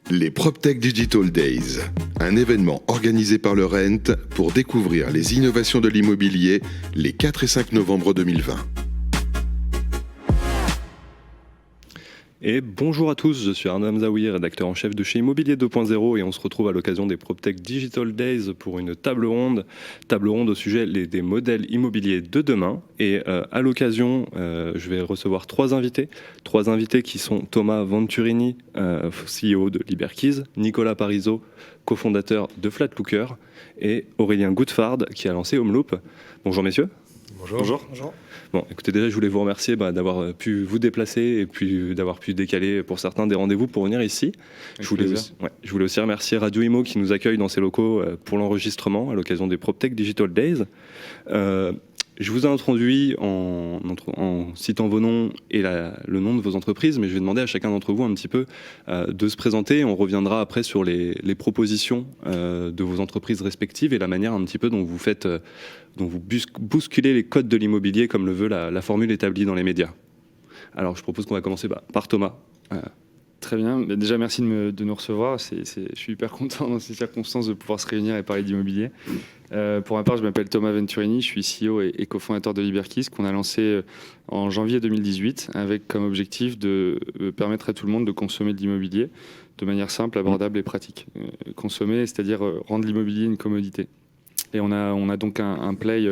Les PropTech Digital Days, un événement organisé par le RENT pour découvrir les innovations de l'immobilier les 4 et 5 novembre 2020. Et bonjour à tous, je suis Arnaud Hamzaoui, rédacteur en chef de chez Immobilier 2.0 et on se retrouve à l'occasion des PropTech Digital Days pour une table ronde au sujet des modèles immobiliers de demain. Et à l'occasion, je vais recevoir trois invités qui sont Thomas Venturini, CEO de Liberkeys, Nicolas Parizeau, cofondateur de Flatlooker et Aurélien Goutfard qui a lancé Homeloop. Bonjour messieurs. Bonjour. Bon, écoutez, déjà, je voulais vous remercier d'avoir pu vous déplacer et puis d'avoir pu décaler pour certains des rendez-vous pour venir ici. Je voulais aussi remercier Radio Imo qui nous accueille dans ses locaux pour l'enregistrement à l'occasion des PropTech Digital Days. Je vous ai introduit en citant vos noms et le nom de vos entreprises, mais je vais demander à chacun d'entre vous un petit peu de se présenter. On reviendra après sur les propositions de vos entreprises respectives et la manière un petit peu dont vous faites, dont vous bousculez les codes de l'immobilier comme le veut la formule établie dans les médias. Alors je propose qu'on va commencer par Thomas. Très bien. Déjà, merci de nous recevoir. Je suis hyper content dans ces circonstances de pouvoir se réunir et parler d'immobilier. Pour ma part, je m'appelle Thomas Venturini, je suis CEO et cofondateur de Liberkeys, qu'on a lancé en janvier 2018 avec comme objectif de permettre à tout le monde de consommer de l'immobilier de manière simple, abordable et pratique. Consommer, c'est-à-dire rendre l'immobilier une commodité. Et on a donc un play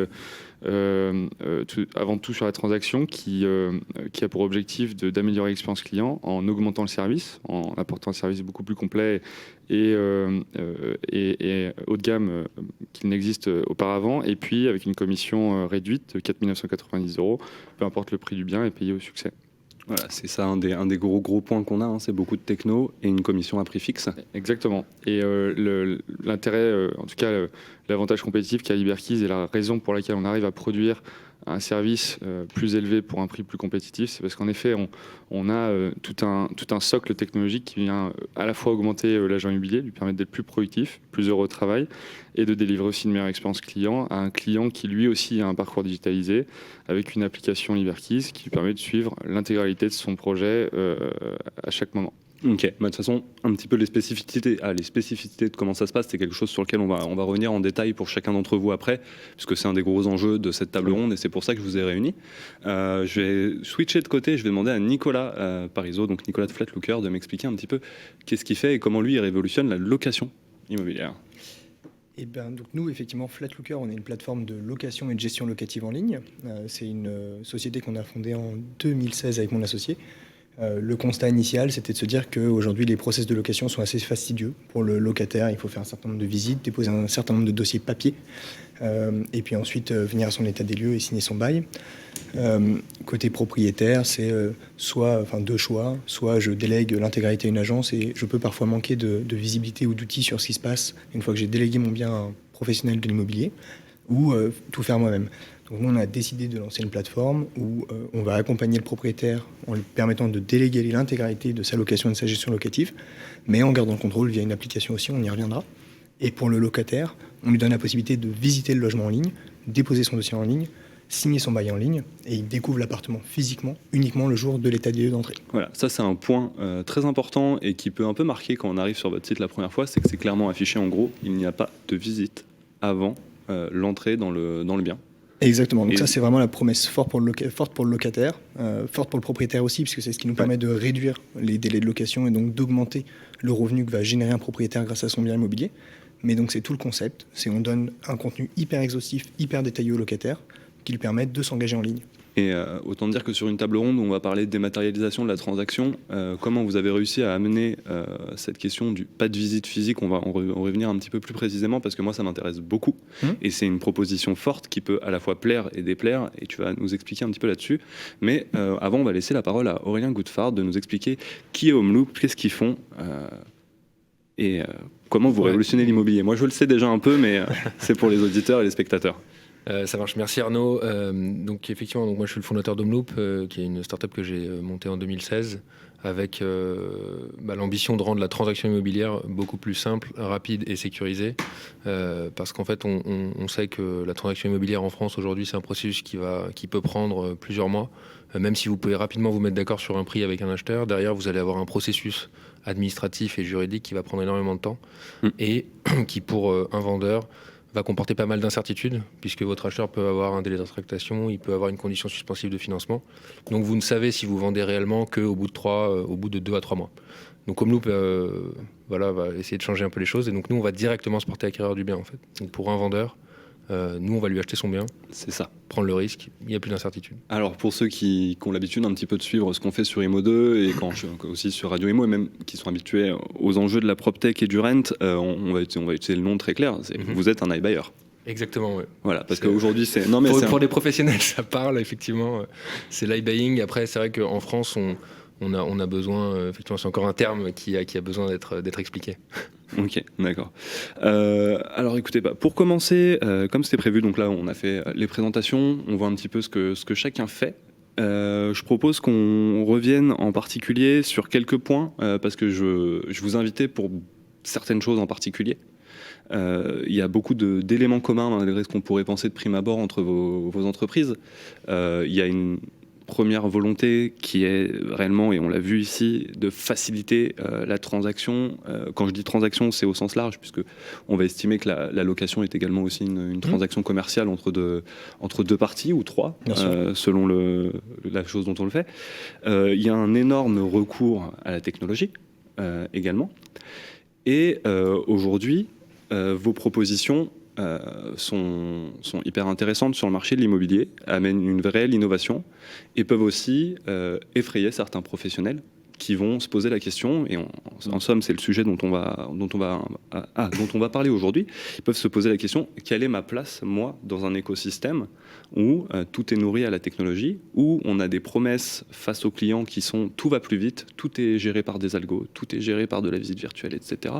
avant tout sur la transaction qui a pour objectif d'améliorer l'expérience client en augmentant le service, en apportant un service beaucoup plus complet et haut de gamme qu'il n'existe auparavant, et puis avec une commission réduite de 4 990 €, peu importe le prix du bien, et payé au succès. Voilà, c'est ça un des gros points qu'on a, c'est beaucoup de techno et une commission à prix fixe. Exactement. Et l'intérêt, en tout cas l'avantage compétitif qu'a Liberkeys et la raison pour laquelle on arrive à produire un service plus élevé pour un prix plus compétitif, c'est parce qu'en effet on a tout un socle technologique qui vient à la fois augmenter l'agent immobilier, lui permettre d'être plus productif, plus heureux au travail et de délivrer aussi une meilleure expérience client à un client qui lui aussi a un parcours digitalisé avec une application Liberkeys qui lui permet de suivre l'intégralité de son projet à chaque moment. Ok, de toute façon, un petit peu les spécificités de comment ça se passe, c'est quelque chose sur lequel on va revenir en détail pour chacun d'entre vous après, puisque c'est un des gros enjeux de cette table ronde et c'est pour ça que je vous ai réunis. Je vais switcher de côté, je vais demander à Nicolas Parizeau, donc Nicolas de Flatlooker, de m'expliquer un petit peu qu'est-ce qu'il fait et comment lui il révolutionne la location immobilière. Eh ben, donc nous, effectivement, Flatlooker, on est une plateforme de location et de gestion locative en ligne. C'est une société qu'on a fondée en 2016 avec mon associé. Le constat initial, c'était de se dire qu'aujourd'hui, les process de location sont assez fastidieux pour le locataire. Il faut faire un certain nombre de visites, déposer un certain nombre de dossiers papier, et puis ensuite venir à son état des lieux et signer son bail. Côté propriétaire, c'est deux choix. Soit je délègue l'intégralité à une agence et je peux parfois manquer de visibilité ou d'outils sur ce qui se passe une fois que j'ai délégué mon bien à un professionnel de l'immobilier, ou tout faire moi-même. Donc nous, on a décidé de lancer une plateforme où on va accompagner le propriétaire en lui permettant de déléguer l'intégralité de sa location et de sa gestion locative, mais en gardant le contrôle via une application aussi, on y reviendra. Et pour le locataire, on lui donne la possibilité de visiter le logement en ligne, déposer son dossier en ligne, signer son bail en ligne, et il découvre l'appartement physiquement, uniquement le jour de l'état des lieux d'entrée. Voilà, ça c'est un point très important et qui peut un peu marquer quand on arrive sur votre site la première fois, c'est que c'est clairement affiché en gros, il n'y a pas de visite avant l'entrée dans le bien. Exactement, donc ça c'est vraiment la promesse forte pour le locataire, forte pour le propriétaire aussi, puisque c'est ce qui nous permet de réduire les délais de location et donc d'augmenter le revenu que va générer un propriétaire grâce à son bien immobilier. Mais donc c'est tout le concept, c'est on donne un contenu hyper exhaustif, hyper détaillé au locataire, qui lui permet de s'engager en ligne. Et autant dire que sur une table ronde où on va parler de dématérialisation de la transaction, comment vous avez réussi à amener cette question du pas de visite physique, on va revenir un petit peu plus précisément parce que moi ça m'intéresse beaucoup et c'est une proposition forte qui peut à la fois plaire et déplaire et tu vas nous expliquer un petit peu là-dessus. Mais avant on va laisser la parole à Aurélien Goutfard de nous expliquer qui est Homeloop, qu'est-ce qu'ils font et comment vous révolutionnez l'immobilier. Moi je le sais déjà un peu mais c'est pour les auditeurs et les spectateurs. Ça marche, merci Arnaud. Donc effectivement, moi je suis le fondateur d'Homeloop, qui est une startup que j'ai montée en 2016 avec l'ambition de rendre la transaction immobilière beaucoup plus simple, rapide et sécurisée. Parce qu'en fait, on sait que la transaction immobilière en France aujourd'hui, c'est un processus qui peut prendre plusieurs mois. Même si vous pouvez rapidement vous mettre d'accord sur un prix avec un acheteur, derrière, vous allez avoir un processus administratif et juridique qui va prendre énormément de temps et qui, pour un vendeur, va comporter pas mal d'incertitudes, puisque votre acheteur peut avoir un délai de rétractation, il peut avoir une condition suspensive de financement. Donc vous ne savez si vous vendez réellement qu'au bout de 2 à 3 mois. Donc comme nous, va essayer de changer un peu les choses, et donc nous, on va directement se porter acquéreur du bien, en fait. Donc pour un vendeur, nous, on va lui acheter son bien. C'est ça. Prendre le risque, il n'y a plus d'incertitude. Alors, pour ceux qui ont l'habitude un petit peu de suivre ce qu'on fait sur Imo2 et aussi sur Radio Imo, et même qui sont habitués aux enjeux de la PropTech et du rent, on va utiliser le nom très clair. Vous êtes un iBuyer. Exactement, oui. Voilà, parce qu'aujourd'hui, c'est... Pour les professionnels, ça parle, effectivement. C'est l'iBuying. Après, c'est vrai qu'en France, on a besoin... effectivement, c'est encore un terme qui a besoin d'être expliqué. Ok, d'accord. Alors écoutez, pour commencer, comme c'était prévu, donc là on a fait les présentations, on voit un petit peu ce que chacun fait. Je propose qu'on revienne en particulier sur quelques points, parce que je vous invitais pour certaines choses en particulier. Il y a beaucoup d'éléments communs malgré ce qu'on pourrait penser de prime abord entre vos entreprises. Il y a une première volonté qui est réellement, et on l'a vu ici, de faciliter la transaction. Quand je dis transaction, c'est au sens large, puisque on va estimer que la location est également aussi une transaction commerciale entre deux parties, ou trois, selon la chose dont on le fait. Il y a un énorme recours à la technologie également. Et aujourd'hui, vos propositions sont hyper intéressantes sur le marché de l'immobilier, amènent une réelle innovation et peuvent aussi effrayer certains professionnels qui vont se poser la question, et en somme c'est le sujet dont on va parler aujourd'hui. Ils peuvent se poser la question: quelle est ma place, moi, dans un écosystème où tout est nourri à la technologie, où on a des promesses face aux clients qui sont tout va plus vite, tout est géré par des algos, tout est géré par de la visite virtuelle, etc.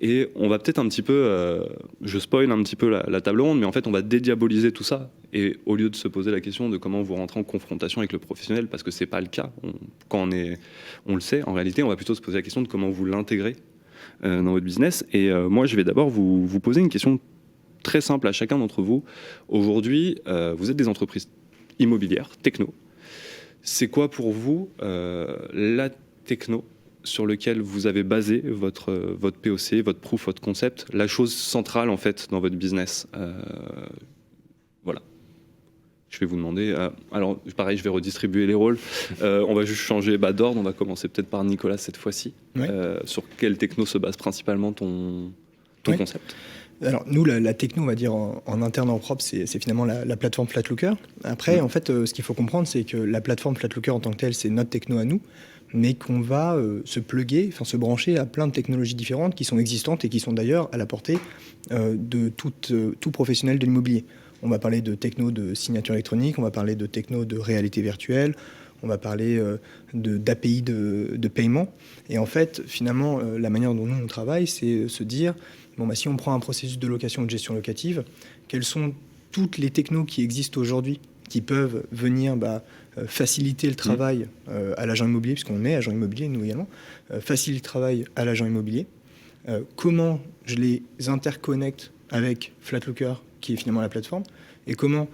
Et on va peut-être un petit peu, je spoil un petit peu la table ronde, mais en fait on va dédiaboliser tout ça. Et au lieu de se poser la question de comment vous rentrez en confrontation avec le professionnel, parce que c'est pas le cas, quand on le sait, en réalité, on va plutôt se poser la question de comment vous l'intégrez dans votre business. Et moi, je vais d'abord vous poser une question très simple à chacun d'entre vous. Aujourd'hui, vous êtes des entreprises immobilières, techno. C'est quoi pour vous la techno sur laquelle vous avez basé votre POC, votre proof, votre concept, la chose centrale en fait dans votre business? Voilà. Je vais vous demander, alors pareil, je vais redistribuer les rôles. On va juste changer d'ordre. On va commencer peut-être par Nicolas cette fois-ci. Oui. Sur quelle techno se base principalement ton concept? Alors nous, la techno, on va dire en interne, en propre, c'est finalement la plateforme Flatlooker. Après, en fait, ce qu'il faut comprendre, c'est que la plateforme Flatlooker en tant que telle, c'est notre techno à nous, mais qu'on va se brancher à plein de technologies différentes qui sont existantes et qui sont d'ailleurs à la portée de tout professionnel de l'immobilier. On va parler de techno de signature électronique, on va parler de techno de réalité virtuelle, on va parler d'API de paiement. Et en fait, finalement, la manière dont nous on travaille, c'est se dire, si on prend un processus de location ou de gestion locative, quelles sont toutes les technos qui existent aujourd'hui qui peuvent venir faciliter le travail à l'agent immobilier, puisqu'on est agent immobilier, nous également, faciliter le travail à l'agent immobilier, comment je les interconnecte avec Flatlooker, qui est finalement la plateforme, et comment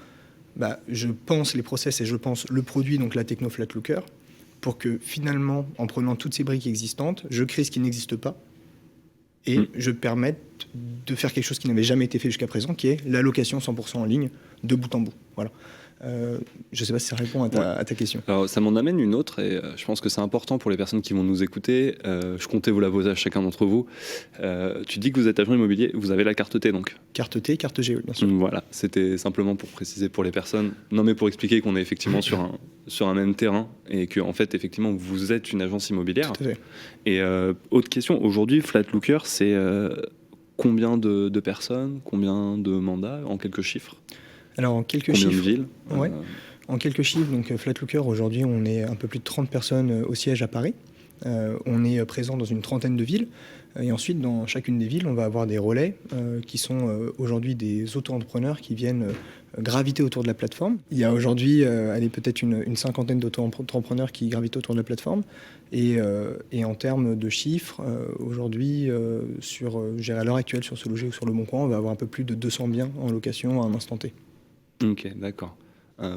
je pense les process et je pense le produit, donc la techno Flatlooker, pour que finalement, en prenant toutes ces briques existantes, je crée ce qui n'existe pas et je permette de faire quelque chose qui n'avait jamais été fait jusqu'à présent, qui est la location 100% en ligne, de bout en bout. Voilà. Je ne sais pas si ça répond à ta question. Alors, ça m'en amène une autre, et je pense que c'est important pour les personnes qui vont nous écouter. Je comptais vous la poser à chacun d'entre vous. Tu dis que vous êtes agent immobilier, vous avez la carte T donc? Carte T, carte G, oui, bien sûr. Voilà, c'était simplement pour préciser pour les personnes. Non, mais pour expliquer qu'on est effectivement sur un même terrain, et que en fait, effectivement, vous êtes une agence immobilière. Tout à fait. Et autre question, aujourd'hui, Flatlooker, c'est combien de personnes, combien de mandats, en quelques chiffres? Alors, en quelques chiffres. Combien de villes En quelques chiffres, donc Flatlooker, aujourd'hui, on est un peu plus de 30 personnes au siège à Paris. On est présent dans une trentaine de villes. Et ensuite, dans chacune des villes, on va avoir des relais qui sont aujourd'hui des auto-entrepreneurs qui viennent graviter autour de la plateforme. Il y a aujourd'hui peut-être une cinquantaine d'auto-entrepreneurs qui gravitent autour de la plateforme. Et en termes de chiffres, aujourd'hui, à l'heure actuelle, sur Se Loger ou sur Le Bon Coin, on va avoir un peu plus de 200 biens en location à un instant T. Ok, d'accord.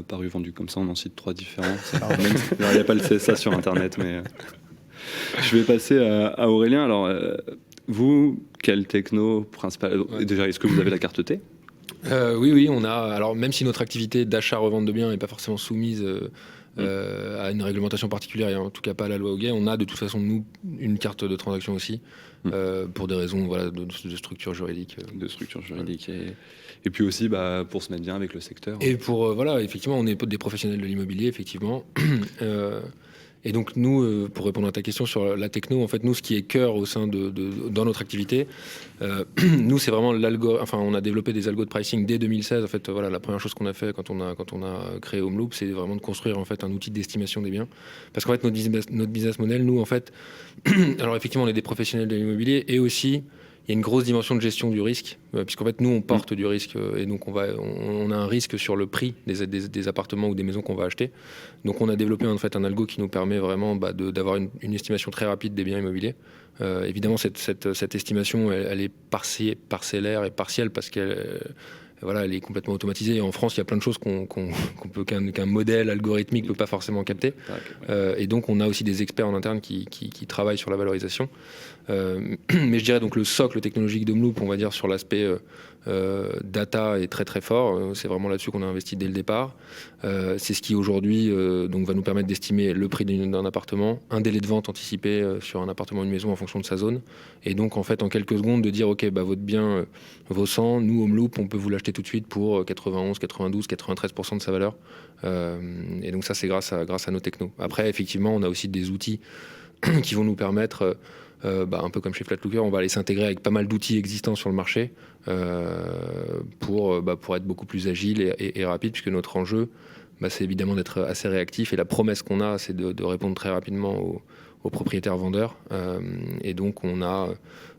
Paru vendu comme ça, on en cite 3 différents. Il n'y a pas le CSA sur Internet, mais... Je vais passer à Aurélien. Alors, vous, quel techno principal... Déjà, est-ce que vous avez la carte T ? Oui, on a. Alors, même si notre activité d'achat-revente de biens n'est pas forcément soumise à une réglementation particulière, et en tout cas pas à la loi Hoguet, on a de toute façon, nous, une carte de transaction aussi, pour des raisons de structure juridique. De structure juridique. Et puis aussi, pour se mettre bien avec le secteur. Et pour, effectivement, on est des professionnels de l'immobilier, effectivement. Et donc nous, pour répondre à ta question sur la techno, en fait, nous, ce qui est cœur au sein dans notre activité, nous, c'est vraiment on a développé des algos de pricing dès 2016. En fait, la première chose qu'on a fait quand on a créé HomeLoop, c'est vraiment de construire en fait un outil d'estimation des biens. Parce qu'en fait, notre business model, nous, en fait, alors effectivement, on est des professionnels de l'immobilier et aussi il y a une grosse dimension de gestion du risque, puisqu'en fait, nous, on porte du risque et donc on a un risque sur le prix des appartements ou des maisons qu'on va acheter. Donc, on a développé en fait un algo qui nous permet vraiment d'avoir une estimation très rapide des biens immobiliers. Évidemment, cette estimation, elle est parcellaire et partielle parce qu'elle elle est complètement automatisée. Et en France, il y a plein de choses qu'un modèle algorithmique ne peut pas forcément capter. Et donc, on a aussi des experts en interne qui travaillent sur la valorisation. Mais je dirais donc le socle technologique de HomeLoop, on va dire sur l'aspect data est très très fort. C'est vraiment là-dessus qu'on a investi dès le départ. C'est ce qui aujourd'hui donc va nous permettre d'estimer le prix d'un appartement, un délai de vente anticipé sur un appartement ou une maison en fonction de sa zone. Et donc en fait en quelques secondes de dire ok votre bien vaut 100, nous HomeLoop on peut vous l'acheter tout de suite pour 91, 92, 93% de sa valeur. Et donc ça c'est grâce à nos technos. Après effectivement on a aussi des outils qui vont nous permettre un peu comme chez Flatlooker, on va aller s'intégrer avec pas mal d'outils existants sur le marché pour être beaucoup plus agile et rapide, puisque notre enjeu, c'est évidemment d'être assez réactif. Et la promesse qu'on a, c'est de répondre très rapidement aux propriétaires vendeurs. Et donc, on a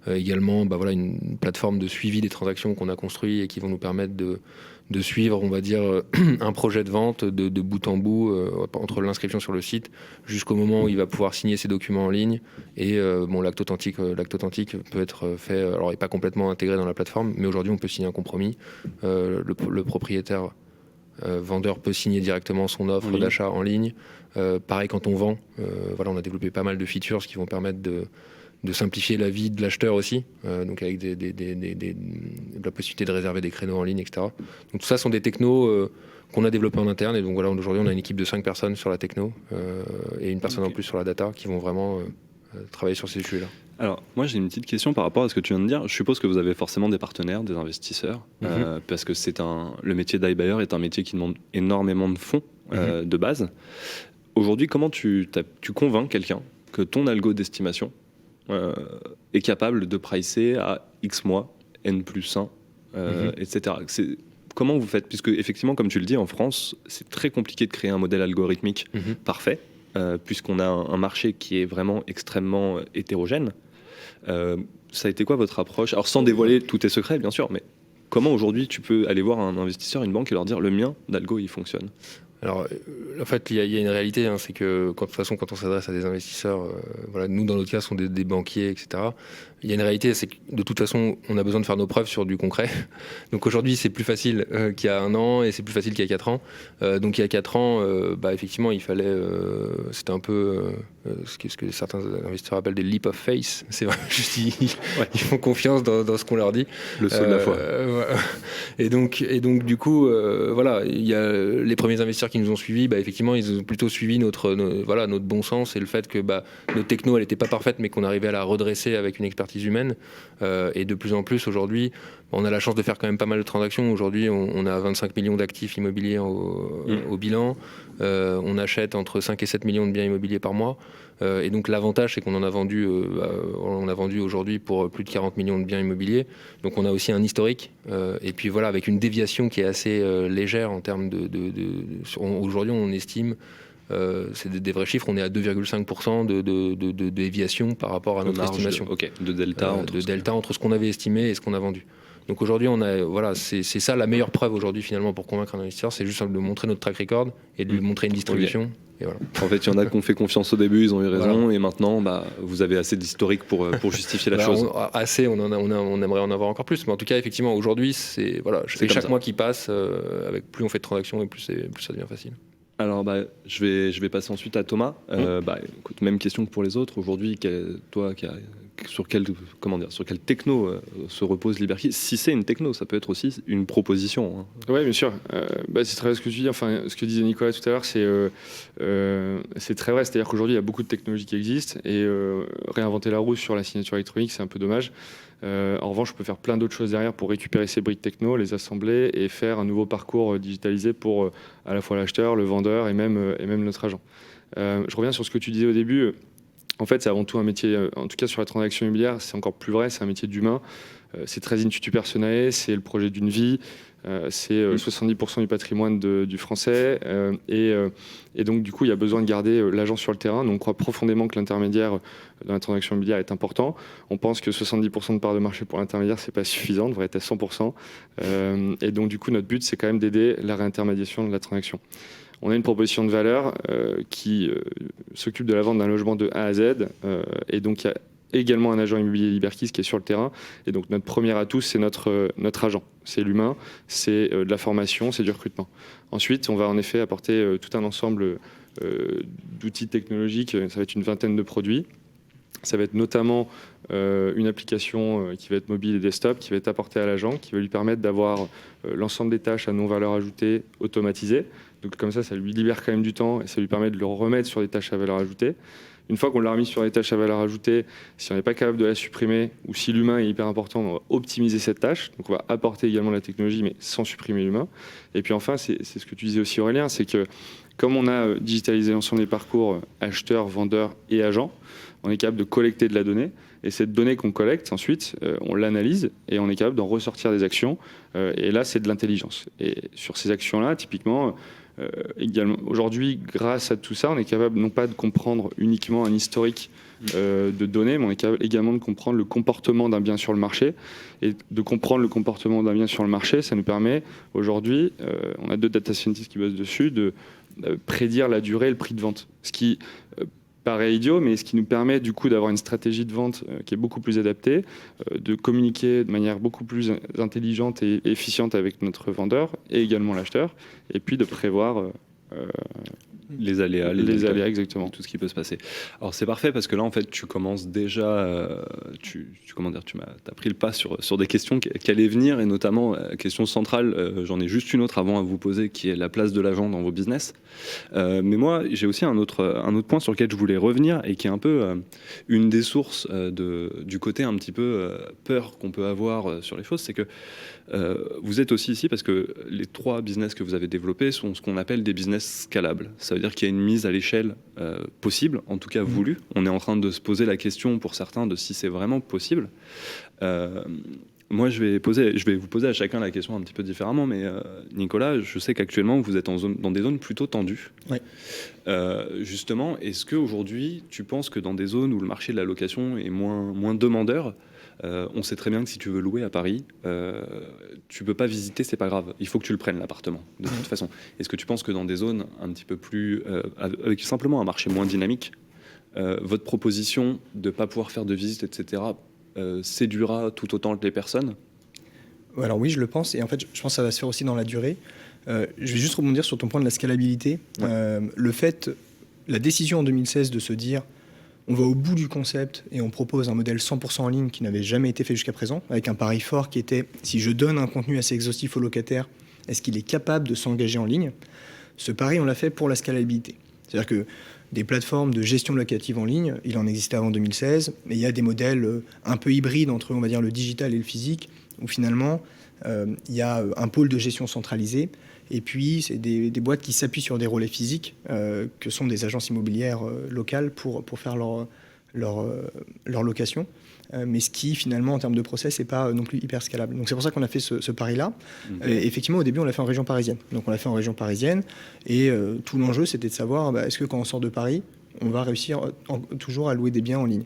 également une plateforme de suivi des transactions qu'on a construit et qui vont nous permettre de suivre, on va dire, un projet de vente de bout en bout, entre l'inscription sur le site jusqu'au moment où il va pouvoir signer ses documents en ligne. Et l'acte authentique peut être fait, alors il n'est pas complètement intégré dans la plateforme, mais aujourd'hui on peut signer un compromis. Le propriétaire vendeur peut signer directement son offre d'achat en ligne. Pareil quand on vend, on a développé pas mal de features qui vont permettre de simplifier la vie de l'acheteur aussi, donc avec la possibilité de réserver des créneaux en ligne, etc. Donc tout ça sont des technos qu'on a développés en interne, et donc aujourd'hui on a une équipe de 5 personnes sur la techno et une personne en plus sur la data qui vont vraiment travailler sur ces sujets-là. Alors moi j'ai une petite question par rapport à ce que tu viens de dire. Je suppose que vous avez forcément des partenaires, des investisseurs, parce que le métier d'iBuyer est un métier qui demande énormément de fonds de base. Aujourd'hui, comment tu convaincs quelqu'un que ton algo d'estimation est capable de pricer à X mois, N plus 1, etc. Comment vous faites ? Puisque effectivement, comme tu le dis, en France, c'est très compliqué de créer un modèle algorithmique parfait, puisqu'on a un marché qui est vraiment extrêmement hétérogène. Ça a été quoi votre approche ? Alors sans dévoiler tous tes secrets, bien sûr, mais comment aujourd'hui tu peux aller voir un investisseur, une banque et leur dire le mien d'algo il fonctionne ? Alors, en fait, il y a une réalité, c'est que de toute façon, quand on s'adresse à des investisseurs, nous, dans notre cas, sont des banquiers, etc. Il y a une réalité, c'est que de toute façon, on a besoin de faire nos preuves sur du concret. Donc aujourd'hui, c'est plus facile qu'il y a 1 an et c'est plus facile qu'il y a 4 ans. Donc il y a 4 ans, effectivement, il fallait... c'était un peu ce que certains investisseurs appellent des leap of faith. C'est vrai, juste ils font confiance dans ce qu'on leur dit. Le saut de la foi. Et donc du coup, il y a les premiers investisseurs qui nous ont suivis, effectivement, ils ont plutôt suivi notre bon sens et le fait que notre techno, elle n'était pas parfaite, mais qu'on arrivait à la redresser avec une expertise humaine. Et de plus en plus, aujourd'hui, on a la chance de faire quand même pas mal de transactions. Aujourd'hui, on a 25 millions d'actifs immobiliers au bilan. On achète entre 5 et 7 millions de biens immobiliers par mois. Et donc l'avantage, c'est qu'on en a vendu, aujourd'hui pour plus de 40 millions de biens immobiliers. Donc on a aussi un historique. Et puis avec une déviation qui est assez légère en termes aujourd'hui, on estime c'est des vrais chiffres, on est à 2,5% de déviation par rapport à notre estimation. De delta entre ce qu'on avait estimé et ce qu'on a vendu. Donc aujourd'hui, c'est ça la meilleure preuve aujourd'hui finalement pour convaincre un investisseur, c'est juste de montrer notre track record et de lui montrer une distribution. Okay. Et voilà. En fait, il y en a qui ont fait confiance au début, ils ont eu raison, et maintenant, vous avez assez d'historique pour justifier la chose. On aimerait en avoir encore plus, mais en tout cas, effectivement, aujourd'hui, c'est chaque mois qui passe, avec plus on fait de transactions et plus ça devient facile. Alors, je vais passer ensuite à Thomas. Écoute, même question que pour les autres. Aujourd'hui, sur quelle techno se repose LiberKey? Si c'est une techno, ça peut être aussi une proposition. Hein. Oui, bien sûr. C'est très vrai ce que tu dis. Enfin, ce que disait Nicolas tout à l'heure, c'est très vrai. C'est-à-dire qu'aujourd'hui, il y a beaucoup de technologies qui existent et réinventer la roue sur la signature électronique, c'est un peu dommage. En revanche, on peut faire plein d'autres choses derrière pour récupérer ces briques techno, les assembler et faire un nouveau parcours digitalisé pour à la fois l'acheteur, le vendeur et même notre agent. Je reviens sur ce que tu disais au début. En fait, c'est avant tout un métier, en tout cas sur la transaction immobilière, c'est encore plus vrai, c'est un métier d'humain. C'est très in-situ personnel, c'est le projet d'une vie, c'est 70% du patrimoine du français. Et donc, du coup, il y a besoin de garder l'agent sur le terrain. Donc, on croit profondément que l'intermédiaire dans la transaction immobilière est important. On pense que 70% de part de marché pour l'intermédiaire, c'est pas suffisant, on devrait être à 100%. Et donc, du coup, notre but, c'est quand même d'aider la réintermédiation de la transaction. On a une proposition de valeur qui s'occupe de la vente d'un logement de A à Z. Et donc, il y a également un agent immobilier LiberKey qui est sur le terrain. Et donc, notre premier atout, c'est notre agent. C'est l'humain, c'est de la formation, c'est du recrutement. Ensuite, on va en effet apporter tout un ensemble d'outils technologiques. Ça va être une vingtaine de produits. Ça va être notamment une application qui va être mobile et desktop, qui va être apportée à l'agent, qui va lui permettre d'avoir l'ensemble des tâches à non-valeur ajoutée automatisées. Donc comme ça lui libère quand même du temps et ça lui permet de le remettre sur des tâches à valeur ajoutée. Une fois qu'on l'a remis sur les tâches à valeur ajoutée, si on n'est pas capable de la supprimer ou si l'humain est hyper important, on va optimiser cette tâche. Donc on va apporter également la technologie mais sans supprimer l'humain. Et puis enfin, c'est ce que tu disais aussi Aurélien, c'est que comme on a digitalisé l'ensemble des parcours acheteur, vendeur et agent, on est capable de collecter de la donnée. Et cette donnée qu'on collecte, ensuite, on l'analyse et on est capable d'en ressortir des actions. Et là, c'est de l'intelligence. Et sur ces actions-là, typiquement, également, aujourd'hui, grâce à tout ça, on est capable non pas de comprendre uniquement un historique de données, mais on est capable également de comprendre le comportement d'un bien sur le marché. Et de comprendre le comportement d'un bien sur le marché, ça nous permet aujourd'hui, on a 2 data scientists qui bossent dessus, de prédire la durée et le prix de vente. Ce qui paraît idiot, mais ce qui nous permet du coup d'avoir une stratégie de vente qui est beaucoup plus adaptée, de communiquer de manière beaucoup plus intelligente et efficiente avec notre vendeur et également l'acheteur, et puis de prévoir les aléas, exactement, tout ce qui peut se passer. Alors c'est parfait parce que là en fait tu commences déjà, tu m'as pris le pas sur des questions qui allaient venir et notamment question centrale. J'en ai juste une autre avant à vous poser qui est la place de l'agent dans vos business. Mais moi j'ai aussi un autre point sur lequel je voulais revenir et qui est un peu une des sources du côté un petit peu peur qu'on peut avoir sur les choses, c'est que vous êtes aussi ici parce que les 3 business que vous avez développés sont ce qu'on appelle des business scalables. Ça veut dire qu'il y a une mise à l'échelle possible, en tout cas voulue. On est en train de se poser la question pour certains de si c'est vraiment possible. Moi, je vais vous poser à chacun la question un petit peu différemment, mais Nicolas, je sais qu'actuellement vous êtes dans des zones plutôt tendues. Oui. Justement, est-ce qu'aujourd'hui, tu penses que dans des zones où le marché de la location est moins demandeur, on sait très bien que si tu veux louer à Paris, tu peux pas visiter, c'est pas grave. Il faut que tu le prennes l'appartement, de toute façon. Est-ce que tu penses que dans des zones un petit peu plus, avec simplement un marché moins dynamique, votre proposition de pas pouvoir faire de visite, etc., séduira tout autant les personnes? Alors oui, je le pense. Et en fait, je pense que ça va se faire aussi dans la durée. Je vais juste rebondir sur ton point de la scalabilité. Ouais. La décision en 2016 de se dire on va au bout du concept et on propose un modèle 100% en ligne qui n'avait jamais été fait jusqu'à présent, avec un pari fort qui était si je donne un contenu assez exhaustif au locataire, est-ce qu'il est capable de s'engager en ligne? Ce pari, on l'a fait pour la scalabilité. C'est-à-dire que des plateformes de gestion locative en ligne, il en existait avant 2016, mais il y a des modèles un peu hybrides entre, on va dire, le digital et le physique, où finalement, il y a un pôle de gestion centralisé, et puis c'est des boîtes qui s'appuient sur des relais physiques, que sont des agences immobilières locales pour faire leur location. Mais ce qui, finalement, en termes de process, n'est pas non plus hyper scalable. Donc c'est pour ça qu'on a fait ce pari-là. Et effectivement, au début, on l'a fait en région parisienne. Donc on l'a fait en région parisienne. Et tout l'enjeu, c'était de savoir, est-ce que quand on sort de Paris, on va réussir toujours à louer des biens en ligne.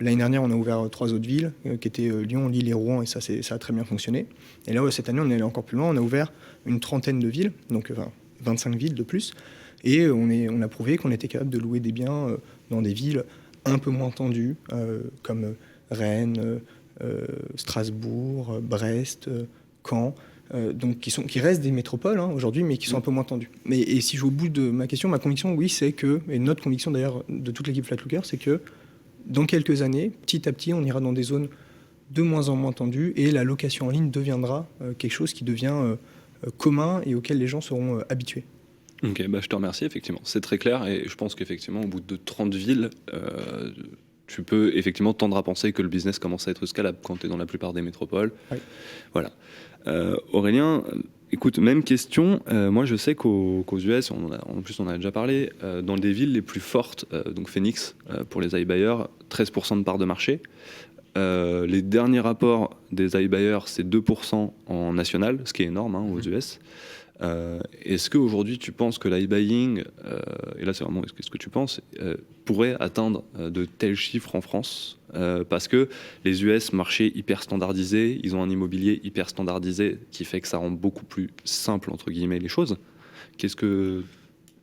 L'année dernière, on a ouvert 3 autres villes, qui étaient Lyon, Lille et Rouen, et ça a très bien fonctionné. Et là, cette année, on est allé encore plus loin. On a ouvert une trentaine de villes, donc 25 villes de plus. Et on a prouvé qu'on était capable de louer des biens dans des villes un peu moins tendues, comme Rennes, Strasbourg, Brest, Caen, donc qui restent des métropoles aujourd'hui, mais qui sont un peu moins tendues. Et si je vais au bout de ma question, ma conviction, oui, c'est que, et notre conviction d'ailleurs de toute l'équipe Flatlooker, c'est que dans quelques années, petit à petit, on ira dans des zones de moins en moins tendues et la location en ligne deviendra quelque chose qui devient commun et auquel les gens seront habitués. Ok, je te remercie, effectivement. C'est très clair et je pense qu'effectivement, au bout de 30 villes, tu peux effectivement tendre à penser que le business commence à être scalable quand tu es dans la plupart des métropoles. Oui. Voilà. Aurélien, écoute, même question. Moi, je sais qu'aux US, en plus on a déjà parlé, dans les villes les plus fortes, donc Phoenix, pour les iBuyers, 13% de part de marché. Les derniers rapports des iBuyers, c'est 2% en national, ce qui est énorme aux US. Est-ce qu'aujourd'hui tu penses que l'iBuying, et là c'est vraiment ce que tu penses, pourrait atteindre de tels chiffres en France parce que les US, marché hyper standardisé, ils ont un immobilier hyper standardisé qui fait que ça rend beaucoup plus simple entre guillemets les choses. Qu'est-ce que...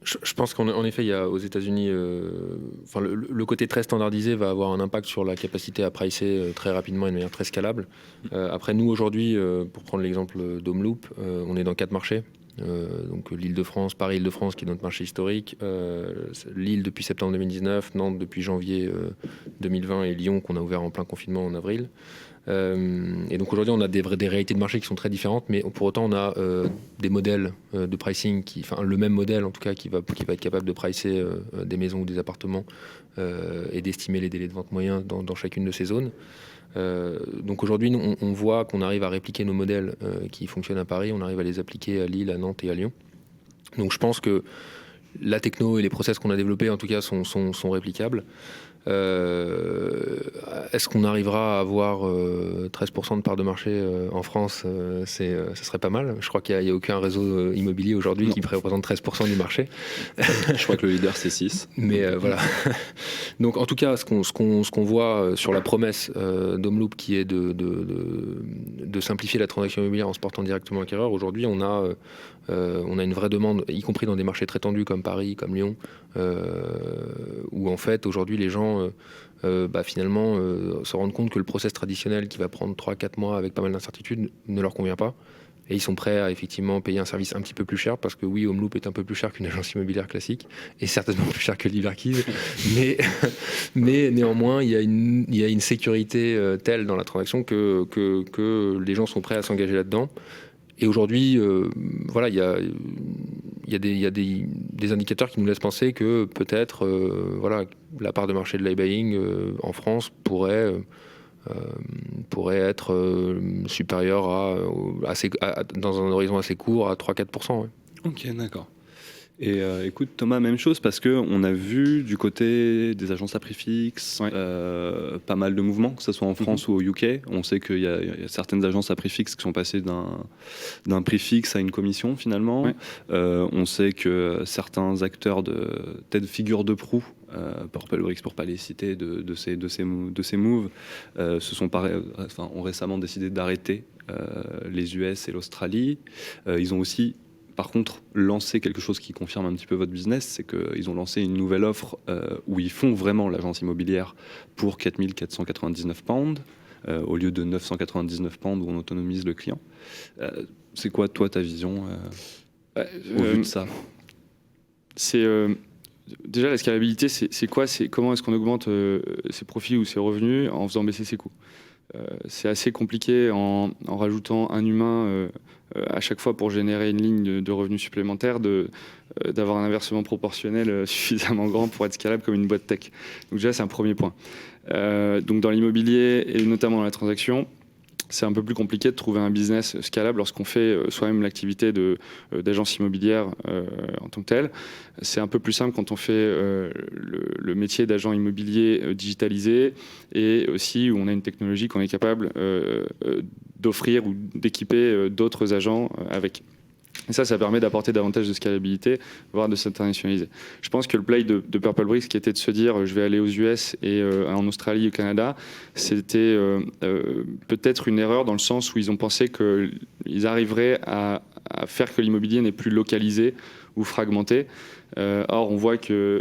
Je pense qu'en effet, il y a aux États-Unis, le côté très standardisé va avoir un impact sur la capacité à pricer très rapidement et de manière très scalable. Après, nous aujourd'hui, pour prendre l'exemple d'Homeloop, on est dans 4 marchés. Donc l'Île-de-France, Paris-Île-de-France qui est notre marché historique, Lille depuis septembre 2019, Nantes depuis janvier 2020 et Lyon qu'on a ouvert en plein confinement en avril. Et donc aujourd'hui on a des réalités de marché qui sont très différentes, mais pour autant on a des modèles de pricing, le même modèle en tout cas qui va être capable de pricer des maisons ou des appartements et d'estimer les délais de vente moyens dans chacune de ces zones. Donc aujourd'hui on voit qu'on arrive à répliquer nos modèles qui fonctionnent à Paris, on arrive à les appliquer à Lille, à Nantes et à Lyon. Donc je pense que la techno et les process qu'on a développés en tout cas sont réplicables. Est-ce qu'on arrivera à avoir 13% de part de marché en France? Ce serait pas mal. Je crois qu'il n'y a aucun réseau immobilier aujourd'hui qui représente 13% du marché. Je crois que le leader c'est 6. Mais voilà. Donc en tout cas, ce qu'on voit sur la promesse d'Homeloop qui est de simplifier la transaction immobilière en se portant directement à l'acquéreur, aujourd'hui on a une vraie demande, y compris dans des marchés très tendus comme Paris, comme Lyon, où en fait aujourd'hui les gens finalement se rendent compte que le process traditionnel qui va prendre 3-4 mois avec pas mal d'incertitudes ne leur convient pas. Et ils sont prêts à effectivement payer un service un petit peu plus cher parce que oui, Homeloop est un peu plus cher qu'une agence immobilière classique et certainement plus cher que Liverkeys. mais néanmoins, il y a une sécurité telle dans la transaction que les gens sont prêts à s'engager là-dedans. Et aujourd'hui, il y a des indicateurs qui nous laissent penser que peut-être la part de marché de l'iBuying en France pourrait être supérieure dans un horizon assez court à 3-4%. Ouais. Ok, d'accord. Et écoute Thomas, même chose parce qu'on a vu du côté des agences à prix fixe pas mal de mouvements, que ce soit en France ou au UK. On sait qu'il y a certaines agences à prix fixe qui sont passées d'un prix fixe à une commission finalement. Ouais. On sait que certains acteurs de tête figure de proue, Purplebricks pour pas les citer, de ces moves, ont récemment décidé d'arrêter les US et l'Australie. Ils ont aussi par contre lancé quelque chose qui confirme un petit peu votre business, c'est qu'ils ont lancé une nouvelle offre où ils font vraiment l'agence immobilière pour 4 499 pounds au lieu de 999 pounds où on autonomise le client. C'est quoi toi ta vision au vu de ça? C'est déjà la scalabilité, c'est quoi? C'est comment est-ce qu'on augmente ses profits ou ses revenus en faisant baisser ses coûts? C'est assez compliqué en rajoutant un humain à chaque fois pour générer une ligne de revenus supplémentaires, d'avoir un inversement proportionnel suffisamment grand pour être scalable comme une boîte tech. Donc déjà, c'est un premier point. Donc dans l'immobilier et notamment dans la transaction, c'est un peu plus compliqué de trouver un business scalable lorsqu'on fait soi-même l'activité d'agence immobilière en tant que telle. C'est un peu plus simple quand on fait le métier d'agent immobilier digitalisé et aussi où on a une technologie qu'on est capable d'offrir ou d'équiper d'autres agents avec. Et ça permet d'apporter davantage de scalabilité, voire de s'internationaliser. Je pense que le play de Purplebricks, qui était de se dire je vais aller aux US et en Australie et au Canada, c'était peut-être une erreur dans le sens où ils ont pensé qu'ils arriveraient à faire que l'immobilier n'est plus localisé ou fragmenté. Or, on voit que,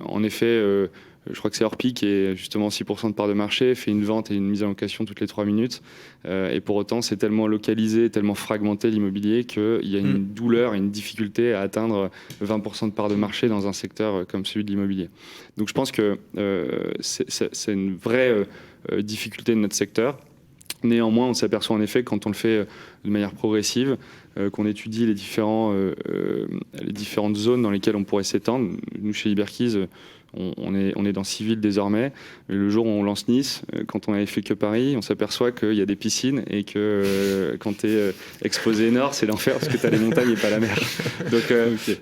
en effet, je crois que c'est Orpi qui est justement 6% de part de marché, fait une vente et une mise en location toutes les 3 minutes. Et pour autant, c'est tellement localisé, tellement fragmenté l'immobilier qu'il y a une douleur et une difficulté à atteindre 20% de part de marché dans un secteur comme celui de l'immobilier. Donc je pense que c'est une vraie difficulté de notre secteur. Néanmoins, on s'aperçoit en effet quand on le fait de manière progressive, qu'on étudie les différentes zones dans lesquelles on pourrait s'étendre. Nous, chez Iberkeys, on est dans 6 villes désormais. Le jour où on lance Nice, quand on avait fait que Paris, on s'aperçoit qu'il y a des piscines et que quand tu es exposé nord, c'est l'enfer parce que tu as les montagnes et pas la mer.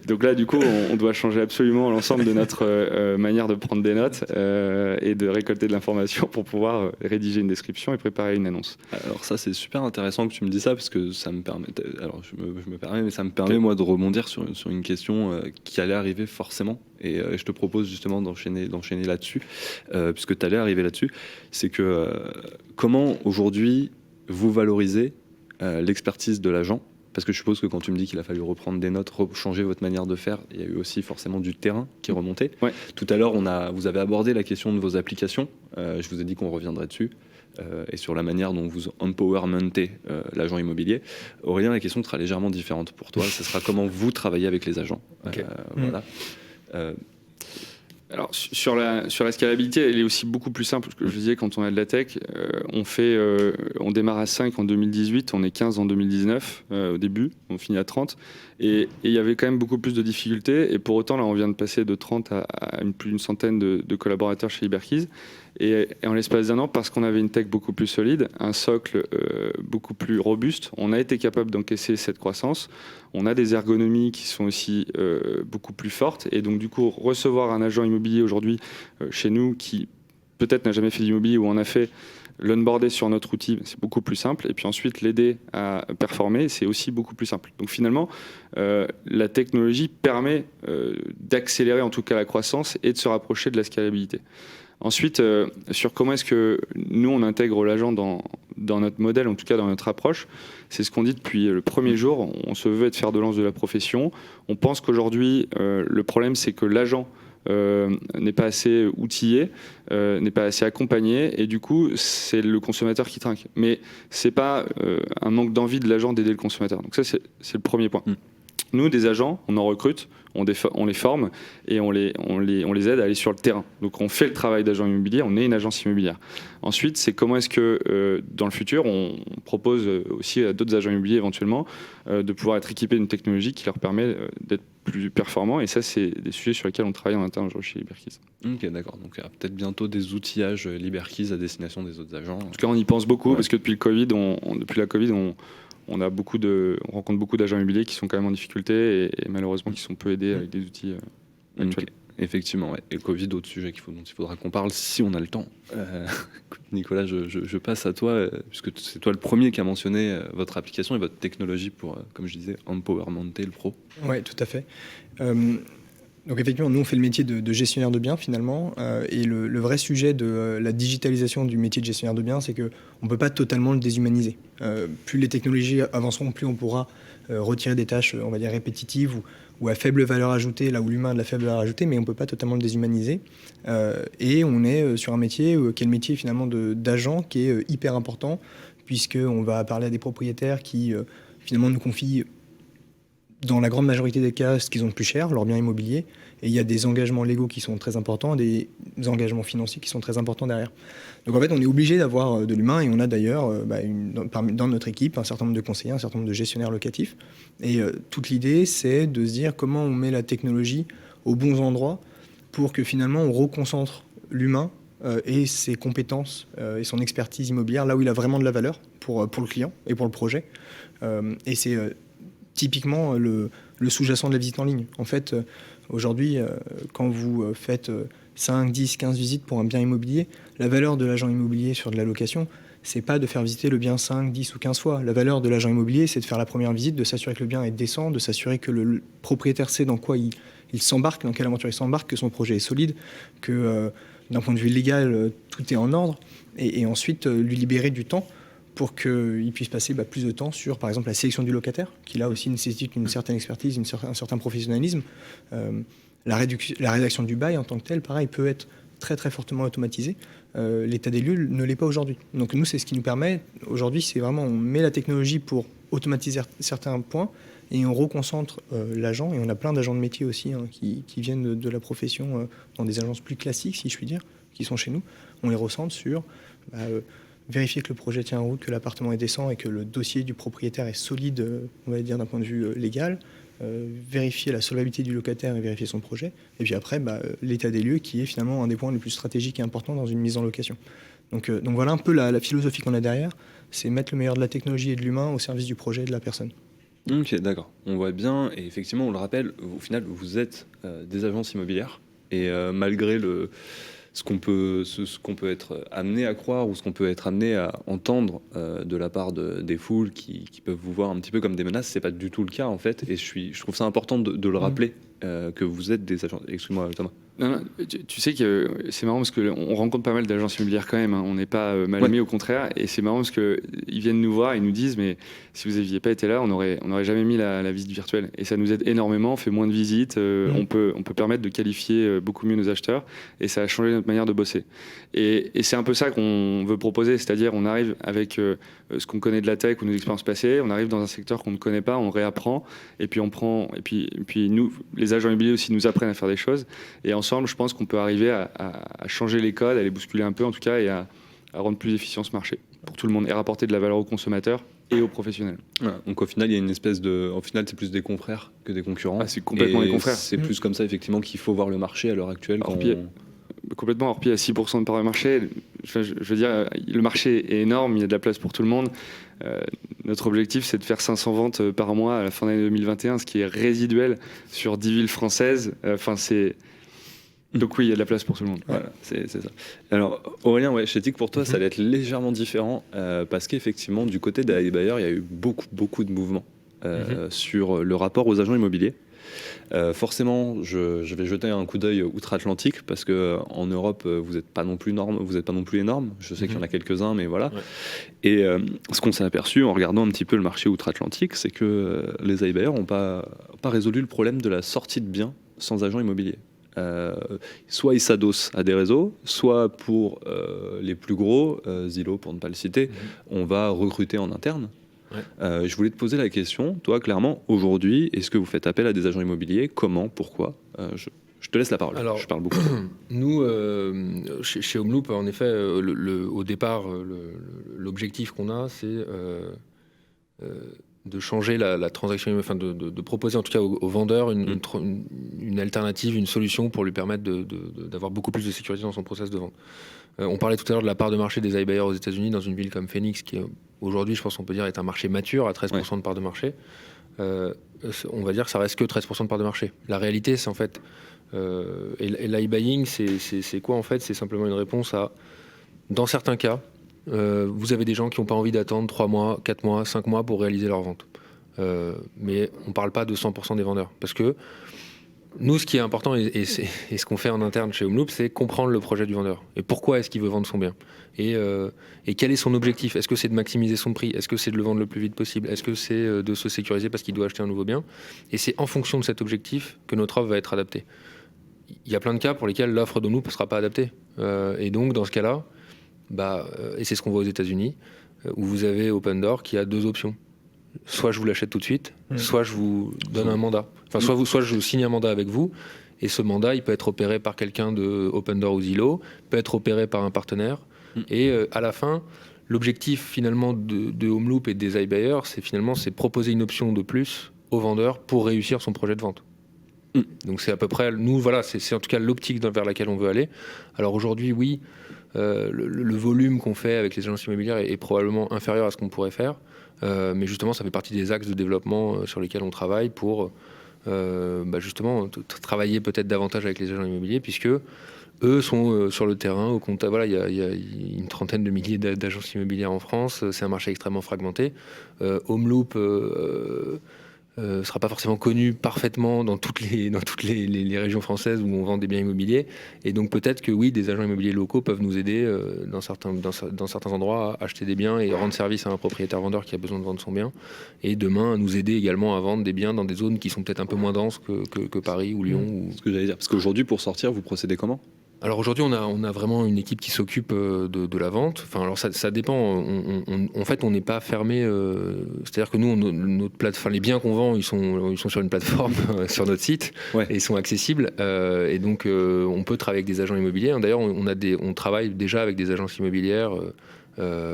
Donc là, du coup, on doit changer absolument l'ensemble de notre manière de prendre des notes et de récolter de l'information pour pouvoir rédiger une description et préparer une annonce. Alors ça, c'est super intéressant que tu me dis ça parce que ça me permet, alors je me permets, mais ça me permet moi de rebondir sur une question qui allait arriver forcément. Et je te propose justement d'enchaîner là-dessus, puisque tu allais arriver là-dessus. C'est que comment aujourd'hui vous valorisez l'expertise de l'agent ? Parce que je suppose que quand tu me dis qu'il a fallu reprendre des notes, changer votre manière de faire, il y a eu aussi forcément du terrain qui remontait. Ouais. Tout à l'heure, vous avez abordé la question de vos applications. Je vous ai dit qu'on reviendrait dessus. Et sur la manière dont vous empowermentez l'agent immobilier. Aurélien, la question sera légèrement différente pour toi. Ce sera comment vous travaillez avec les agents. Okay. Voilà. Alors sur la scalabilité, elle est aussi beaucoup plus simple. Parce que je disais, quand on a de la tech, on démarre à 5 en 2018, on est 15 en 2019 au début, on finit à 30. Et il y avait quand même beaucoup plus de difficultés. Et pour autant, là, on vient de passer de 30 à plus d'une centaine de collaborateurs chez Iberkeys. Et en l'espace d'un an, parce qu'on avait une tech beaucoup plus solide, un socle beaucoup plus robuste, on a été capable d'encaisser cette croissance. On a des ergonomies qui sont aussi beaucoup plus fortes. Et donc, du coup, recevoir un agent immobilier aujourd'hui chez nous qui peut-être n'a jamais fait d'immobilier ou en a fait, l'onboarder sur notre outil, c'est beaucoup plus simple. Et puis ensuite, l'aider à performer, c'est aussi beaucoup plus simple. Donc finalement, la technologie permet d'accélérer en tout cas la croissance et de se rapprocher de la scalabilité. Ensuite, sur comment est-ce que nous, on intègre l'agent dans notre modèle, en tout cas dans notre approche, c'est ce qu'on dit depuis le premier jour. On se veut être fer de lance de la profession. On pense qu'aujourd'hui, le problème, c'est que l'agent n'est pas assez outillé, n'est pas assez accompagné, et du coup, c'est le consommateur qui trinque. Mais c'est pas un manque d'envie de l'agent d'aider le consommateur. Donc ça, c'est le premier point. Nous, des agents, on en recrute, on les forme et on les aide à aller sur le terrain. Donc on fait le travail d'agent immobilier, on est une agence immobilière. Ensuite, c'est comment est-ce que dans le futur, on propose aussi à d'autres agents immobiliers éventuellement de pouvoir être équipés d'une technologie qui leur permet d'être plus performants. Et ça, c'est des sujets sur lesquels on travaille en interne aujourd'hui chez Iberkeys. Ok, d'accord. Donc il y a peut-être bientôt des outillages Iberkeys à destination des autres agents. En tout cas, on y pense beaucoup parce que depuis la Covid, on rencontre beaucoup d'agents immobiliers qui sont quand même en difficulté et malheureusement qui sont peu aidés avec des outils actuels. Effectivement, ouais. Et le Covid, d'autres sujets dont il faudra qu'on parle si on a le temps. Nicolas, je passe à toi, puisque c'est toi le premier qui a mentionné votre application et votre technologie pour, comme je disais, empowermenter le pro. Oui, tout à fait. Donc effectivement, nous on fait le métier de gestionnaire de biens finalement, et le vrai sujet de la digitalisation du métier de gestionnaire de biens, c'est qu'on ne peut pas totalement le déshumaniser. Plus les technologies avanceront, plus on pourra retirer des tâches, on va dire, répétitives ou à faible valeur ajoutée, là où l'humain a de la faible valeur ajoutée, mais on ne peut pas totalement le déshumaniser. Et on est sur un métier qui est le métier finalement d'agent qui est hyper important, puisqu'on va parler à des propriétaires qui finalement nous confient, dans la grande majorité des cas, ce qu'ils ont de plus cher, leur bien immobilier. Et il y a des engagements légaux qui sont très importants, des engagements financiers qui sont très importants derrière. Donc en fait, on est obligé d'avoir de l'humain, et on a d'ailleurs dans notre équipe un certain nombre de conseillers, un certain nombre de gestionnaires locatifs. Et toute l'idée, c'est de se dire comment on met la technologie aux bons endroits pour que finalement on reconcentre l'humain et ses compétences et son expertise immobilière là où il a vraiment de la valeur pour le client et pour le projet. Et c'est typiquement le sous-jacent de la visite en ligne. En fait, aujourd'hui, quand vous faites 5, 10, 15 visites pour un bien immobilier, la valeur de l'agent immobilier sur de la location, c'est pas de faire visiter le bien 5, 10 ou 15 fois. La valeur de l'agent immobilier, c'est de faire la première visite, de s'assurer que le bien est décent, de s'assurer que le propriétaire sait dans quoi il s'embarque, dans quelle aventure il s'embarque, que son projet est solide, que d'un point de vue légal, tout est en ordre, et ensuite lui libérer du temps pour qu'il puisse passer plus de temps sur, par exemple, la sélection du locataire, qui là aussi nécessite une certaine expertise, un certain professionnalisme. La rédaction du bail en tant que tel, pareil, peut être très très fortement automatisée. L'état des lieux ne l'est pas aujourd'hui. Donc nous, c'est ce qui nous permet, aujourd'hui, c'est vraiment, on met la technologie pour automatiser certains points, et on reconcentre l'agent, et on a plein d'agents de métier aussi qui viennent de la profession dans des agences plus classiques, si je puis dire, qui sont chez nous. On les recentre sur vérifier que le projet tient en route, que l'appartement est décent et que le dossier du propriétaire est solide, on va dire d'un point de vue légal, vérifier la solvabilité du locataire et vérifier son projet, et puis après l'état des lieux qui est finalement un des points les plus stratégiques et importants dans une mise en location. Donc voilà un peu la philosophie qu'on a derrière, c'est mettre le meilleur de la technologie et de l'humain au service du projet et de la personne. Ok, d'accord. On voit bien, et effectivement, on le rappelle, au final, vous êtes des agences immobilières, et malgré ce qu'on peut être amené à croire ou ce qu'on peut être amené à entendre de la part des foules qui peuvent vous voir un petit peu comme des menaces, c'est pas du tout le cas en fait, et je trouve ça important de le rappeler que vous êtes des agences. Excuse-moi Thomas. Non, tu sais que c'est marrant parce qu'on rencontre pas mal d'agences immobilières quand même, on n'est pas mal aimés, au contraire, et c'est marrant parce qu'ils viennent nous voir et nous disent mais si vous n'aviez pas été là, on n'aurait jamais mis la visite virtuelle, et ça nous aide énormément, on fait moins de visites, on peut permettre de qualifier beaucoup mieux nos acheteurs, et ça a changé notre manière de bosser. Et c'est un peu ça qu'on veut proposer, c'est-à-dire on arrive avec ce qu'on connaît de la tech ou nos expériences passées, on arrive dans un secteur qu'on ne connaît pas, on réapprend, et puis on prend, et puis nous, les agents immobiliers aussi nous apprennent à faire des choses, et ensemble, je pense qu'on peut arriver à changer les codes, à les bousculer un peu en tout cas, et à rendre plus efficient ce marché pour tout le monde, et rapporter de la valeur aux consommateurs et aux professionnels. Ouais, donc au final, il y a une espèce de... Au final, c'est plus des confrères que des concurrents. Ah, c'est complètement des confrères. C'est plus comme ça, effectivement, qu'il faut voir le marché à l'heure actuelle. Complètement hors pied à 6% de part de marché. Je veux dire, le marché est énorme, il y a de la place pour tout le monde. Notre objectif, c'est de faire 500 ventes par mois à la fin de l'année 2021, ce qui est résiduel sur 10 villes françaises. Donc oui, il y a de la place pour tout le monde. Voilà, c'est ça. Alors Aurélien, je sais que pour toi, ça allait être légèrement différent parce qu'effectivement, du côté des iBuyers, il y a eu beaucoup de mouvements sur le rapport aux agents immobiliers. Forcément, je vais jeter un coup d'œil outre-Atlantique parce que en Europe, vous n'êtes pas non plus énorme. Je sais qu'il y en a quelques-uns, mais voilà. Ouais. Et ce qu'on s'est aperçu en regardant un petit peu le marché outre-Atlantique, c'est que les iBuyers n'ont pas résolu le problème de la sortie de biens sans agent immobilier. Soit ils s'adossent à des réseaux, soit pour les plus gros, Zillow pour ne pas le citer, on va recruter en interne. Ouais. Je voulais te poser la question, toi clairement, aujourd'hui, est-ce que vous faites appel à des agents immobiliers ? Comment ? Pourquoi ? Je te laisse la parole. Alors, je parle beaucoup. Nous, chez Homeloop, en effet, au départ, l'objectif qu'on a, c'est de changer la transaction, enfin de proposer en tout cas aux vendeurs une alternative, une solution pour lui permettre d'avoir beaucoup plus de sécurité dans son process de vente. On parlait tout à l'heure de la part de marché des iBuyers aux États-Unis dans une ville comme Phoenix, qui aujourd'hui, je pense qu'on peut dire, est un marché mature à 13% de part de marché. On va dire que ça reste que 13% de part de marché. La réalité, c'est en fait, et l'iBuying, c'est quoi en fait ? C'est simplement une réponse à, dans certains cas, vous avez des gens qui n'ont pas envie d'attendre 3 mois, 4 mois, 5 mois pour réaliser leur vente. Mais on ne parle pas de 100% des vendeurs. Parce que nous, ce qui est important, et ce qu'on fait en interne chez Homeloop, c'est comprendre le projet du vendeur. Et pourquoi est-ce qu'il veut vendre son bien ? Et quel est son objectif ? Est-ce que c'est de maximiser son prix ? Est-ce que c'est de le vendre le plus vite possible ? Est-ce que c'est de se sécuriser parce qu'il doit acheter un nouveau bien ? Et c'est en fonction de cet objectif que notre offre va être adaptée. Il y a plein de cas pour lesquels l'offre d'Homeloop ne sera pas adaptée. Et donc, dans ce cas-là, et c'est ce qu'on voit aux États-Unis, où vous avez Opendoor qui a 2 options. Soit je vous l'achète tout de suite, soit je vous donne un mandat. Enfin, soit je signe un mandat avec vous, et ce mandat, il peut être opéré par quelqu'un de Opendoor ou Zillow, peut être opéré par un partenaire. Et à la fin, l'objectif finalement de Homeloop et des iBuyers, c'est proposer une option de plus au vendeur pour réussir son projet de vente. Donc c'est à peu près, nous voilà, c'est en tout cas l'optique vers laquelle on veut aller. Alors aujourd'hui, oui, le volume qu'on fait avec les agences immobilières est probablement inférieur à ce qu'on pourrait faire, mais justement ça fait partie des axes de développement sur lesquels on travaille pour justement travailler peut-être davantage avec les agents immobiliers, puisque eux sont sur le terrain au contact. Voilà, il y a une trentaine de milliers d'agences immobilières en France. C'est un marché extrêmement fragmenté. Homeloop sera pas forcément connu parfaitement dans toutes les régions françaises où on vend des biens immobiliers. Et donc peut-être que oui, des agents immobiliers locaux peuvent nous aider dans certains endroits à acheter des biens et rendre service à un propriétaire vendeur qui a besoin de vendre son bien. Et demain, à nous aider également à vendre des biens dans des zones qui sont peut-être un peu moins denses que Paris ou Lyon. Ce que j'allais dire. Parce qu'aujourd'hui, pour sortir, vous procédez comment ? Alors aujourd'hui, on a vraiment une équipe qui s'occupe de la vente. Enfin, alors ça dépend. En fait, on n'est pas fermé. C'est-à-dire que nous, notre plateforme, les biens qu'on vend, ils sont sur une plateforme sur notre site et ils sont accessibles. Et donc, on peut travailler avec des agents immobiliers. D'ailleurs, on travaille déjà avec des agences immobilières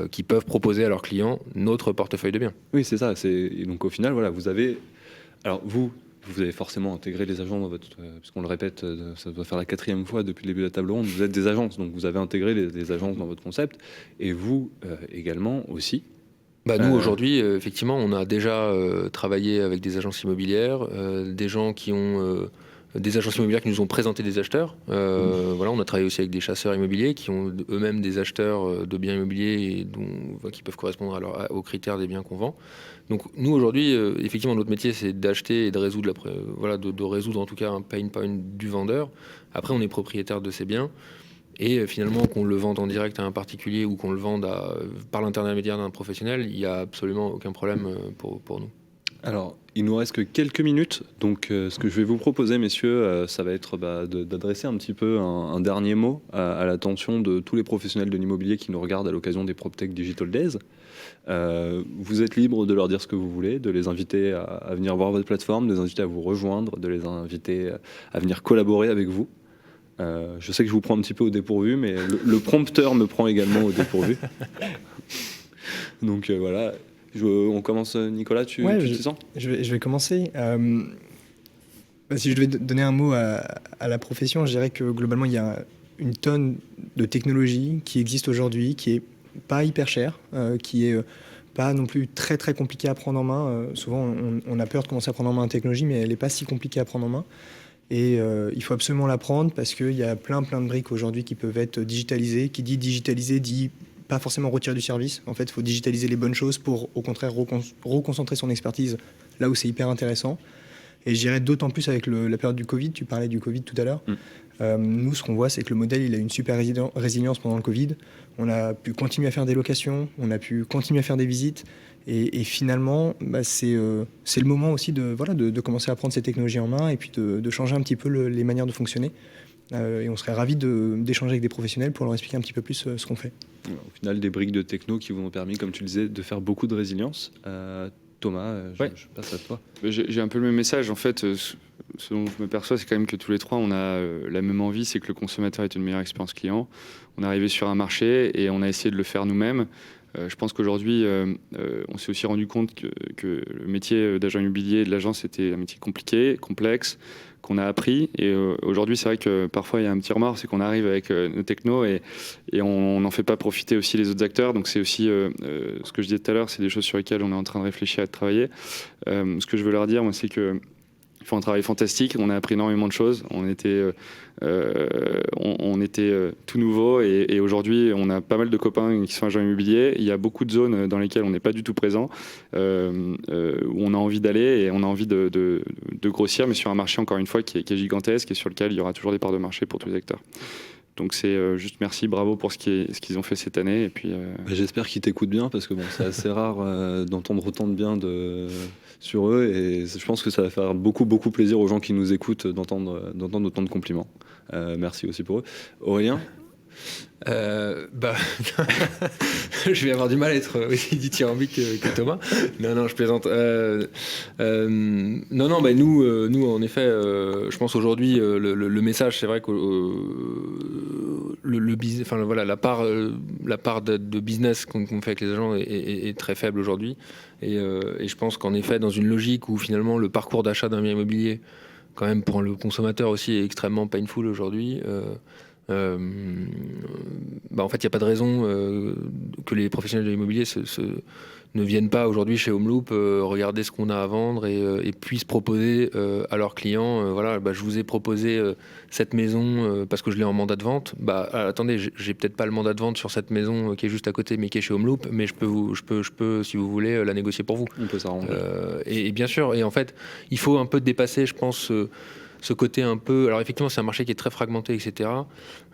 qui peuvent proposer à leurs clients notre portefeuille de biens. Oui, c'est ça. Et donc au final, voilà, vous avez forcément intégré les agents dans votre... puisqu'on le répète, ça doit faire la 4e fois depuis le début de la table ronde, vous êtes des agences, donc vous avez intégré les agences dans votre concept, et vous également aussi. Nous, aujourd'hui, effectivement, on a déjà travaillé avec des agences immobilières, des gens qui ont... des agences immobilières qui nous ont présenté des acheteurs. Voilà, on a travaillé aussi avec des chasseurs immobiliers qui ont eux-mêmes des acheteurs de biens immobiliers qui peuvent correspondre aux critères des biens qu'on vend. Donc nous aujourd'hui, effectivement, notre métier c'est d'acheter et de résoudre de résoudre en tout cas un pain point du vendeur. Après, on est propriétaire de ces biens et finalement qu'on le vende en direct à un particulier ou qu'on le vende par l'intermédiaire d'un professionnel, il n'y a absolument aucun problème pour nous. Alors, il nous reste que quelques minutes, donc ce que je vais vous proposer, messieurs, ça va être d'adresser un petit peu un dernier mot à l'attention de tous les professionnels de l'immobilier qui nous regardent à l'occasion des PropTech Digital Days. Vous êtes libre de leur dire ce que vous voulez, de les inviter à venir voir votre plateforme, de les inviter à vous rejoindre, de les inviter à venir collaborer avec vous. Je sais que je vous prends un petit peu au dépourvu, mais le prompteur me prend également au dépourvu. Donc voilà. On commence, Nicolas, tu te sens ? Je vais commencer. Si je devais donner un mot à la profession, je dirais que globalement, il y a une tonne de technologie qui existe aujourd'hui, qui est pas hyper chère, qui est pas non plus très très compliquée à prendre en main. Souvent, on a peur de commencer à prendre en main une technologie, mais elle n'est pas si compliquée à prendre en main. Et il faut absolument la prendre parce qu'il y a plein de briques aujourd'hui qui peuvent être digitalisées. Qui dit digitaliser dit pas forcément retirer du service. En fait, il faut digitaliser les bonnes choses pour, au contraire, reconcentrer son expertise là où c'est hyper intéressant. Et je dirais d'autant plus avec la période du Covid. Tu parlais du Covid tout à l'heure. Nous, ce qu'on voit, c'est que le modèle, il a une super résilience pendant le Covid. On a pu continuer à faire des locations, on a pu continuer à faire des visites. Et finalement, c'est le moment aussi de commencer à prendre ces technologies en main et puis de changer un petit peu les manières de fonctionner. Et on serait ravis d'échanger avec des professionnels pour leur expliquer un petit peu plus ce qu'on fait. Au final, des briques de techno qui vous ont permis, comme tu le disais, de faire beaucoup de résilience. Thomas, je passe à toi. J'ai un peu le même message. En fait, ce dont je me perçois, c'est quand même que tous les trois, on a la même envie, c'est que le consommateur ait une meilleure expérience client. On est arrivé sur un marché et on a essayé de le faire nous-mêmes. Je pense qu'aujourd'hui, on s'est aussi rendu compte que le métier d'agent immobilier et de l'agence était un métier compliqué, complexe, qu'on a appris. Et aujourd'hui, c'est vrai que parfois, il y a un petit remords, c'est qu'on arrive avec nos technos et on n'en fait pas profiter aussi les autres acteurs. Donc c'est aussi ce que je disais tout à l'heure, c'est des choses sur lesquelles on est en train de réfléchir et de travailler. Ce que je veux leur dire, moi, c'est que ils font un travail fantastique. On a appris énormément de choses. On était tout nouveau et aujourd'hui, on a pas mal de copains qui sont agents immobiliers. Il y a beaucoup de zones dans lesquelles on n'est pas du tout présent, où on a envie d'aller et on a envie de grossir, mais sur un marché, encore une fois, qui est gigantesque et sur lequel il y aura toujours des parts de marché pour tous les acteurs. Donc c'est juste merci, bravo pour ce qu'ils ont fait cette année. Et puis, j'espère qu'ils t'écoutent bien parce que c'est assez rare d'entendre autant de bien sur eux et je pense que ça va faire beaucoup plaisir aux gens qui nous écoutent d'entendre autant de compliments. Merci aussi pour eux. Aurélien ? Je vais avoir du mal à être aussi dithyrambique que Thomas. Non, je plaisante. Nous, en effet, je pense aujourd'hui, le message, c'est vrai que la part de business qu'on fait avec les agents est très faible aujourd'hui. Et je pense qu'en effet, dans une logique où finalement le parcours d'achat d'un bien immobilier, quand même pour le consommateur aussi est extrêmement painful aujourd'hui. En fait, il n'y a pas de raison que les professionnels de l'immobilier ne viennent pas aujourd'hui chez Homeloop regarder ce qu'on a à vendre et puissent proposer à leurs clients je vous ai proposé cette maison parce que je l'ai en mandat de vente. Attendez, j'ai peut-être pas le mandat de vente sur cette maison qui est juste à côté mais qui est chez Homeloop, mais je peux si vous voulez la négocier pour vous. On peut s'arranger. Et bien sûr, et en fait il faut un peu dépasser, je pense, ce côté un peu... Alors effectivement, c'est un marché qui est très fragmenté, etc.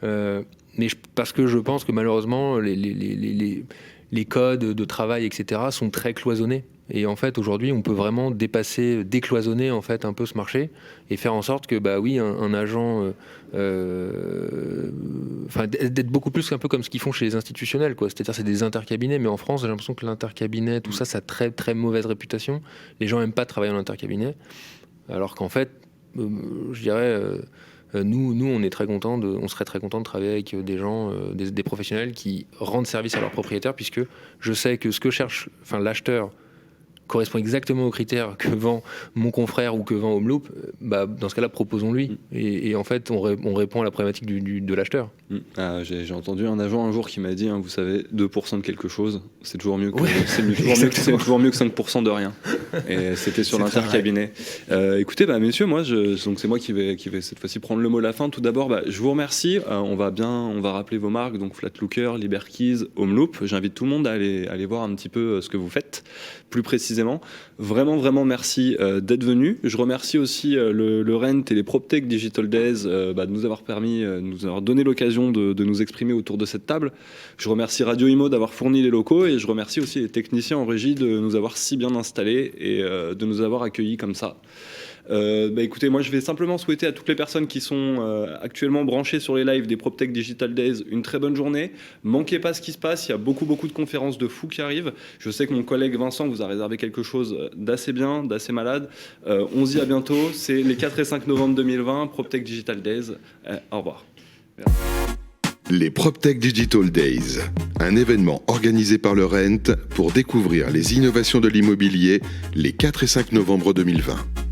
Mais parce que je pense que malheureusement, les codes de travail, etc. sont très cloisonnés. Et en fait, aujourd'hui, on peut vraiment décloisonner en fait un peu ce marché et faire en sorte que, un agent... d'être beaucoup plus un peu comme ce qu'ils font chez les institutionnels, quoi. C'est-à-dire, c'est des intercabinets, mais en France, j'ai l'impression que l'intercabinet, tout ça a très, très mauvaise réputation. Les gens n'aiment pas travailler en intercabinet. Alors qu'en fait, je dirais, nous, on serait très content de travailler avec des gens, des professionnels qui rendent service à leurs propriétaires, puisque je sais que ce que cherche, l'acheteur correspond exactement aux critères que vend mon confrère ou que vend Homeloop. Dans ce cas-là, proposons-lui. Et en fait, on répond à la problématique de l'acheteur. J'ai entendu un agent un jour qui m'a dit, vous savez, 2% de quelque chose, c'est toujours mieux que, c'est toujours mieux que 5% de rien. Et c'était sur l'intercabinet. Écoutez, messieurs, donc c'est moi qui vais cette fois-ci prendre le mot à la fin. Tout d'abord, je vous remercie. On va rappeler vos marques, donc Flatlooker, Liberkeys, Homeloop. J'invite tout le monde à aller voir un petit peu ce que vous faites, plus précisément. Vraiment, vraiment merci d'être venu. Je remercie aussi le Rent et les PropTech Digital Days de nous avoir permis, nous avoir donné l'occasion de nous exprimer autour de cette table. Je remercie Radio Imo d'avoir fourni les locaux et je remercie aussi les techniciens en régie de nous avoir si bien installés et de nous avoir accueillis comme ça. Écoutez, moi je vais simplement souhaiter à toutes les personnes qui sont actuellement branchées sur les lives des PropTech Digital Days une très bonne journée. Manquez pas ce qui se passe, il y a beaucoup de conférences de fous qui arrivent. Je sais que mon collègue Vincent vous a réservé quelque chose d'assez bien, d'assez malade. On se dit à bientôt, c'est les 4 et 5 novembre 2020, PropTech Digital Days. Au revoir. Merci. Les PropTech Digital Days, un événement organisé par le Rent pour découvrir les innovations de l'immobilier les 4 et 5 novembre 2020.